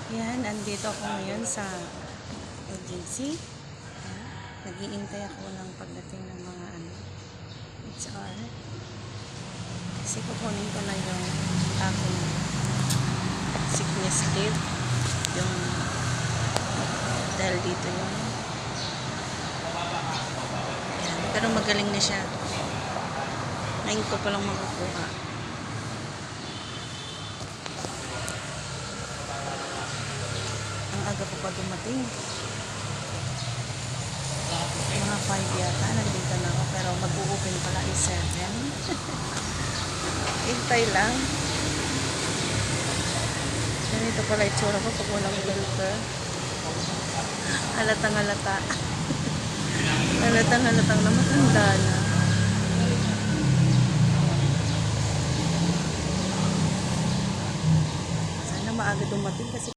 Yan, andito ako ngayon sa agency. Nag-iintay ako ng pagdating ng mga HR. Kasi kukunin ko na yung aking sickness leave. Yung dahil dito yung yan. Pero magaling na siya. Ngayon ko palang makukuha. Ang aga pa pa dumating. Mga 5 yata, nandito na ako. Pero mag-open pala ay 7. Hintay lang. Ganito pala itsura ko pag walang filter. Halatang halata. Halatang halatang na matanda na. Sana maaga dumating kasi